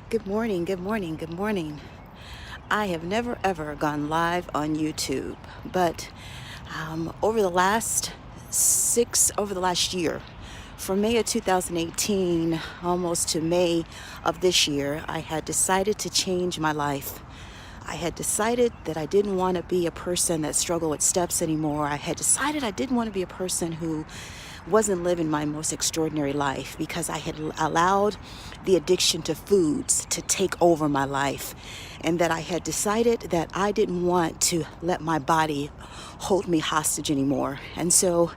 Good morning, good morning, good morning. I have never ever gone live on YouTube, but over the last year, from May of 2018 almost to May of this year, I had decided to change my life. I had decided that I didn't want to be a person that struggled with steps anymore. I had decided I didn't want to be a person who wasn't living my most extraordinary life because I had allowed the addiction to foods to take over my life, and that I had decided that I didn't want to let my body hold me hostage anymore. And so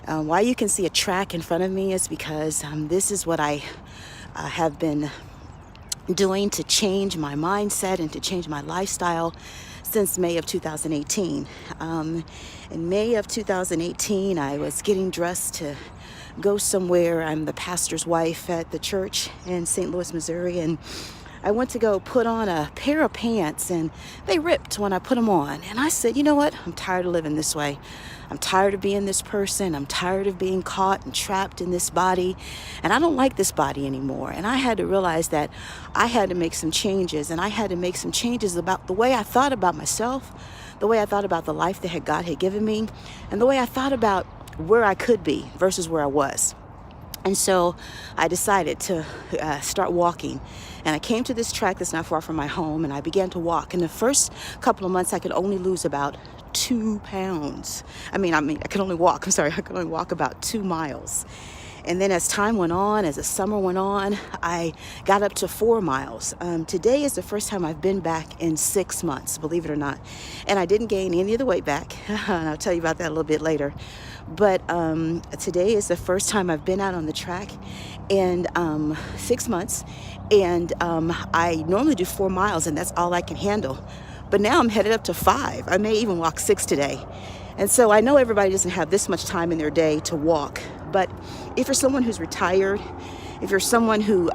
why you can see a track in front of me is because this is what I have been doing to change my mindset and to change my lifestyle since May of 2018. In May of 2018, I was getting dressed to go somewhere. I'm the pastor's wife at the church in St. Louis, Missouri, and I went to go put on a pair of pants and they ripped when I put them on. And I said, you know what? I'm tired of living this way. I'm tired of being this person. I'm tired of being caught and trapped in this body. And I don't like this body anymore. And I had to realize that I had to make some changes. And I had to make some changes about the way I thought about myself, the way I thought about the life that God had given me, and the way I thought about where I could be versus where I was. And so I decided to start walking. And I came to this track that's not far from my home, and I began to walk. In the first couple of months, I could only lose about 2 pounds. I could only walk. I could only walk about 2 miles. And then as time went on, as the summer went on, I got up to 4 miles. Today is the first time I've been back in 6 months, believe it or not. And I didn't gain any of the weight back. And I'll tell you about that a little bit later. But today is the first time I've been out on the track in 6 months. And I normally do 4 miles, and that's all I can handle. But now I'm headed up to 5. I may even walk 6 today. And so I know everybody doesn't have this much time in their day to walk. But if you're someone who's retired, if you're someone who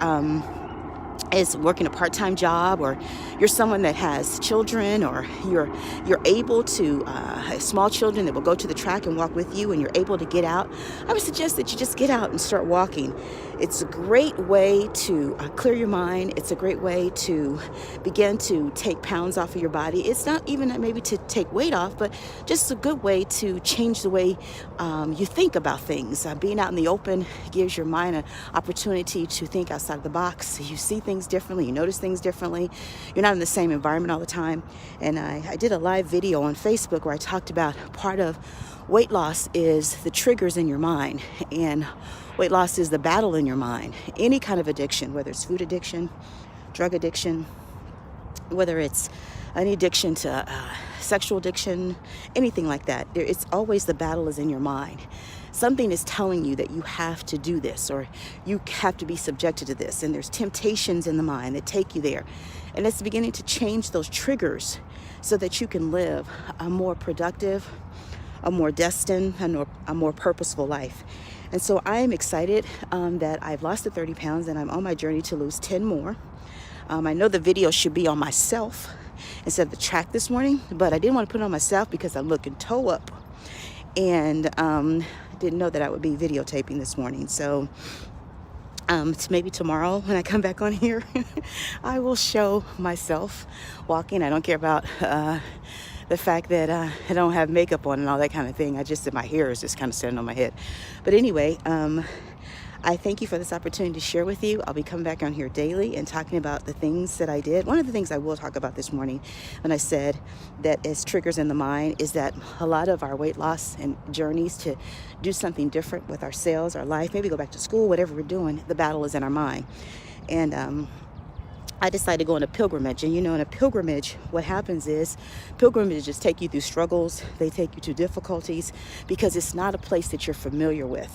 is working a part-time job, or you're someone that has children, or you're able to have small children that will go to the track and walk with you, and you're able to get out, I would suggest that you just get out and start walking. It's a great way to clear your mind. It's a great way to begin to take pounds off of your body. It's not even maybe to take weight off, but just a good way to change the way you think about things. Being out in the open gives your mind an opportunity to think outside of the box. You see things differently. You notice things differently. You're not in the same environment all the time. And I did a live video on Facebook where I talked about part of weight loss is the triggers in your mind, and weight loss is the battle in your mind. Any kind of addiction, whether it's food addiction, drug addiction, whether it's any addiction to sexual addiction, anything like that, it's always the battle is in your mind. Something is telling you that you have to do this, or you have to be subjected to this. And there's temptations in the mind that take you there. And it's beginning to change those triggers so that you can live a more productive, a more destined, a more purposeful life. And so I am excited that I've lost the 30 pounds and I'm on my journey to lose 10 more. I know the video should be on myself instead of the track this morning, but I didn't want to put it on myself because I'm looking toe up, and didn't know that I would be videotaping this morning. So maybe tomorrow when I come back on here, I will show myself walking. I don't care about the fact that I don't have makeup on and all that kind of thing. My hair is just kind of standing on my head. But anyway, I thank you for this opportunity to share with you. I'll be coming back on here daily and talking about the things that I did. One of the things I will talk about this morning, when I said that as triggers in the mind, is that a lot of our weight loss and journeys to do something different with ourselves, our life, maybe go back to school, whatever we're doing, the battle is in our mind. And I decided to go on a pilgrimage. And in a pilgrimage, what happens is pilgrimages take you through struggles. They take you to difficulties because it's not a place that you're familiar with.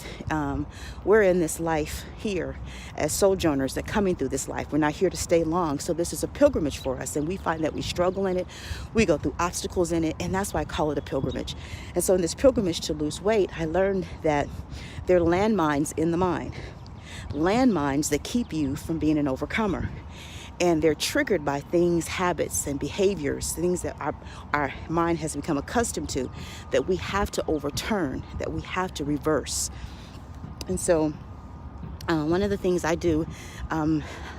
We're in this life here as sojourners that coming through this life. We're not here to stay long. So this is a pilgrimage for us. And we find that we struggle in it. We go through obstacles in it. And that's why I call it a pilgrimage. And so in this pilgrimage to lose weight, I learned that there are landmines in the mind. Landmines that keep you from being an overcomer. And they're triggered by things, habits, and behaviors, things that our mind has become accustomed to, that we have to overturn, that we have to reverse. And so One of the things I do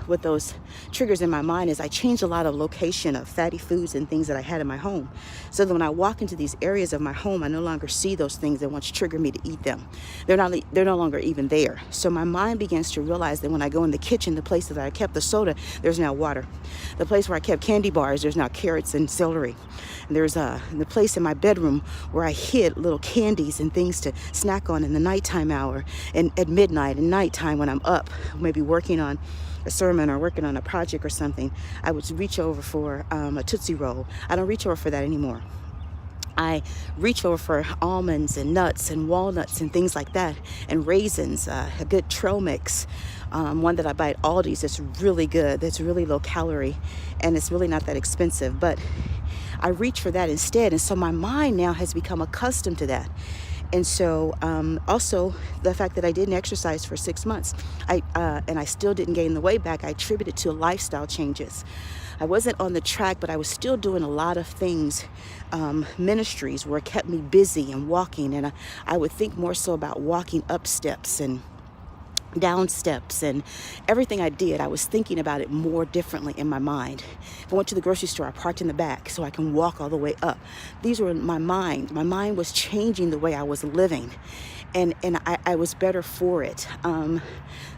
with those triggers in my mind is I change a lot of location of fatty foods and things that I had in my home. So that when I walk into these areas of my home, I no longer see those things that once trigger me to eat them. They're no longer even there. So my mind begins to realize that when I go in the kitchen, the place that I kept the soda, there's now water. The place where I kept candy bars, there's now carrots and celery. And there's the place in my bedroom where I hid little candies and things to snack on in the nighttime hour and at midnight and nighttime when I'm up, maybe working on a sermon or working on a project or something. I would reach over for a Tootsie Roll. I don't reach over for that anymore. I reach over for almonds and nuts and walnuts and things like that, and raisins, a good trail mix, one that I buy at Aldi's that's really good, that's really low calorie, and it's really not that expensive, but I reach for that instead. And so my mind now has become accustomed to that. And so also the fact that I didn't exercise for 6 months, and I still didn't gain the weight back, I attribute it to lifestyle changes. I wasn't on the track, but I was still doing a lot of things, ministries where it kept me busy and walking. And I would think more so about walking up steps and down steps, and everything I did, I was thinking about it more differently in my mind. If I went to the grocery store, I parked in the back so I can walk all the way up. These were my mind. My mind was changing the way I was living, and I was better for it.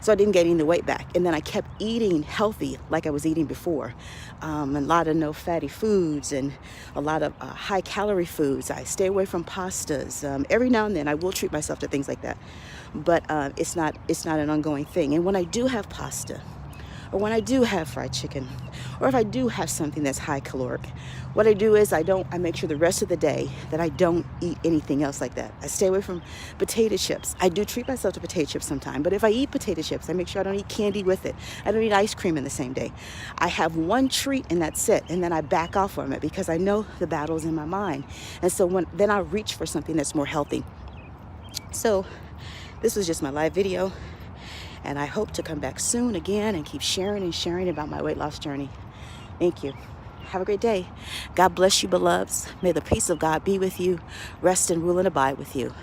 So I didn't get any weight back. And then I kept eating healthy like I was eating before. A lot of no fatty foods and a lot of high calorie foods. I stay away from pastas. Every now and then I will treat myself to things like that, but it's not an ongoing thing. And when I do have pasta, or when I do have fried chicken, or if I do have something that's high caloric, what I do is I make sure the rest of the day that I don't eat anything else like that. I stay away from potato chips. I do treat myself to potato chips sometime, but if I eat potato chips, I make sure I don't eat candy with it. I don't eat ice cream in the same day. I have one treat and that's it, and then I back off from it because I know the battle's in my mind. And so then I reach for something that's more healthy. So this was just my live video, and I hope to come back soon again and keep sharing about my weight loss journey. Thank you. Have a great day. God bless you, beloveds. May the peace of God be with you, rest and rule and abide with you.